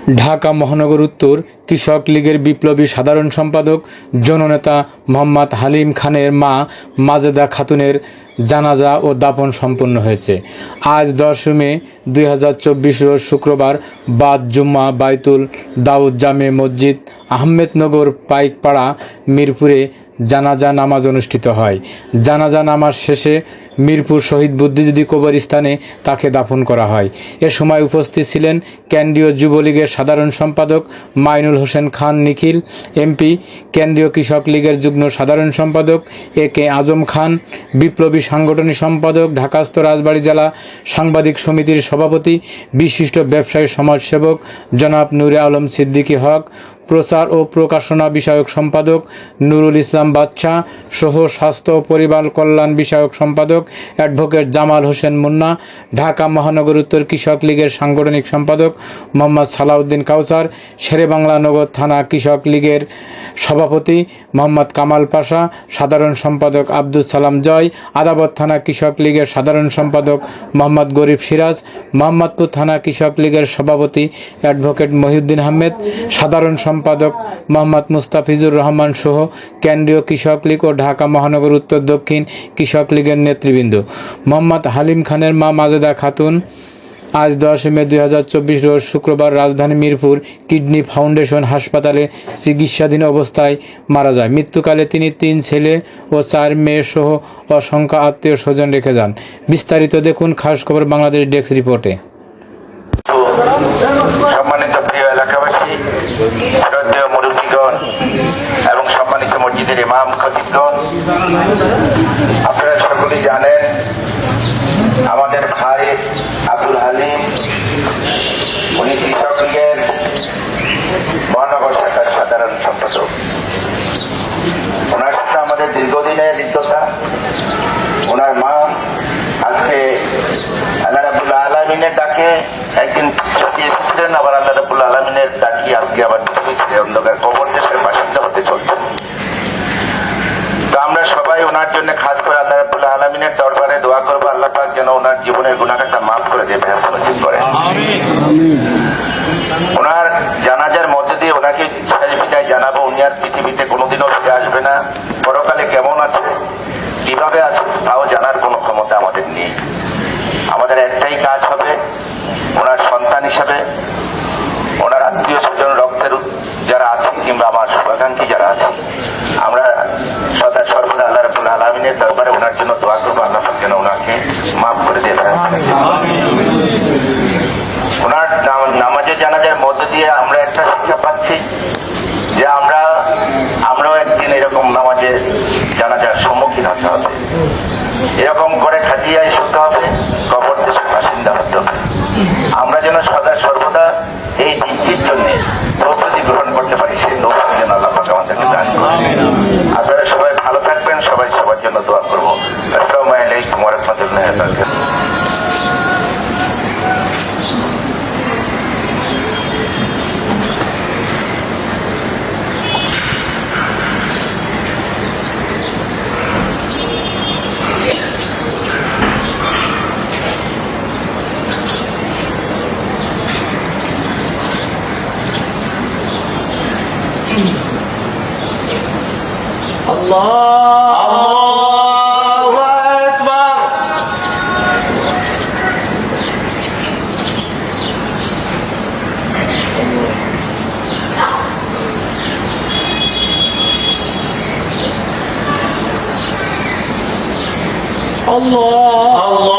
ঢাকা মহানগর উত্তর কৃষক লীগের বিপ্লবী সাধারণ সম্পাদক জননেতা মোহাম্মদ হালিম খানের মা মাজেদা খাতুনের জানাজা ও দাফন সম্পন্ন হয়েছে। আজ 10 মে 2024 রোজ শুক্রবার বাদ জুম্মা বাইতুল দাউদ জামে মসজিদ আহমেদনগর পাইকপাড়া মিরপুরে জানাজা নামাজ অনুষ্ঠিত হয়। জানাজা নামাজ শেষে মিরপুর শহীদ বুদ্ধিজীবী কবরস্থানে তাকে দাফন করা হয়। এ সময় উপস্থিত ছিলেন কেন্দ্রীয় যুবলীগের সাধারণ সম্পাদক মাইনুল হোসেন খান নিখিল এমপি, কেন্দ্রীয় কৃষক লীগের যুগ্ম সাধারণ সম্পাদক AK আজম খান, বিপ্লবী সাংগঠনিক সম্পাদক ঢাকাস্থ রাজবাড়ী জেলা সাংবাদিক সমিতির সভাপতি বিশিষ্ট ব্যবসায়ী সমাজসেবক জনাব নূরে আলম সিদ্দিকী হক, প্রচার ও প্রকাশনা বিষয়ক সম্পাদক নুরুল ইসলাম বাদশাহ সহ স্বাস্থ্য ও পরিবার কল্যাণ বিষয়ক সম্পাদক অ্যাডভোকেট জামাল হোসেন মুন্না, ঢাকা মহানগর উত্তর কৃষক লীগের সাংগঠনিক সম্পাদক মোহাম্মদ সালাউদ্দিন কাউসার, শেরেবাংলা নগর থানা কৃষক লীগের সভাপতি মোহাম্মদ কামাল পাশা, সাধারণ সম্পাদক আব্দুল সালাম জয়, আদাবর থানা কৃষক লীগের সাধারণ সম্পাদক মোহাম্মদ গরিব সিরাজ, মোহাম্মদপুর থানা কৃষক লীগের সভাপতি অ্যাডভোকেট মহিউদ্দিন আহমেদ, সাধারণ সম্পাদক মোহাম্মদ মুস্তাফিজুর রহমান সহ কেন্দ্রীয় কৃষক লীগ ও ঢাকা মহানগর উত্তর দক্ষিণ কৃষক লীগের নেতৃবৃন্দ। মোহাম্মদ হালিম খানের মা মাজেদা খাতুন আজ 10 মে 2024 রোজ শুক্রবার রাজধানী মিরপুর কিডনি ফাউন্ডেশন হাসপাতালে চিকিৎসাধীন অবস্থায় মারা যায়। মৃত্যুকালে তিনি 3 ছেলে ও 4 মেয়ে সহ অসংখ্য আত্মীয় স্বজন রেখে যান। বিস্তারিত দেখুন খাস খবর বাংলাদেশ ডেস্ক রিপোর্টে। সম্মানিত প্রিয় এলাকাবাসী, শ্রদ্ধেয় মুরব্বীগণ এবং সম্মানিত মসজিদের ইমাম খতিবগণ, আপনারা সকলেই জানেন আমাদের ভাই আব্দুল হালিম উনি কৃষক লীগের মহানগর শাখার সাধারণ সম্পাদক। ওনার সাথে আমাদের দীর্ঘদিনের হৃদ্যতা। ওনার মা আজকে আল্লাহ রাব্বুল আলামিনের ডাকে একদিন ছুটি এসেছিলেন, আবার আল্লাহ রাব্বুল আলামিনের ডাকি আজকে আবার পৃথিবীতে অন্ধকার কবর দেশের বাসিন্দা হতে চলছে। তো আমরা সবাই ওনার জন্য খাস করে আল্লাহ রাব্বুল আলামিনের দরবারে দোয়া করবো, আল্লাহ পাক যেন ওনার জীবনের গুনাহটা মাফ করে দিয়ে ব্যবস্থা নসিব করেন। ওনার জানাজার মধ্যে দিয়ে ওনাকে শেষ বিদায় জানাবো। উনি আর পৃথিবীতে কোনোদিনও ফিরে আসবে না। পরকালে কেমন আছে, কিভাবে আছে তাও জানার কোনো ক্ষমতা আমাদের নেই। আমাদের একটাই কাজ হবে, ওনার সন্তান হিসাবে ওনার আত্মীয় স্বজন রক্তের যারা আছে কিংবা আমার শুভাকাঙ্ক্ষী যারা আছে, আমরা সদা সর্বদা আল্লাহ রাব্বুল আলামিনের দরবারে ওনার জন্য দোয়া করবো, আল্লাহ পাক যেন ওনাকে মাফ করে দিয়ে ওনার নামাজের জানাজার মধ্য দিয়ে আমরা একটা শিক্ষা পাচ্ছি যে আমরাও একদিন এরকম নামাজের জানাজার সম্মুখীন হতে হবে। এরকম করে খাটিয়ায় শুতে হবে, কবর দেশের বাসিন্দা হতে হবে। আমরা যেন সদা সর্বদা এই দিনটির জন্য প্রস্তুতি গ্রহণ করতে পারি, সেই নৌকা যেন আল্লাহ পাক আমাদেরকে দান করেন। আপনারা সবাই ভালো থাকবেন, সবাই সবার জন্য দোয়া করবো। আসসালামু আলাইকুম ওয়া রাহমাতুল্লাহি ওয়া বারাকাতুহু। আল্লাহু আকবার। আল্লাহ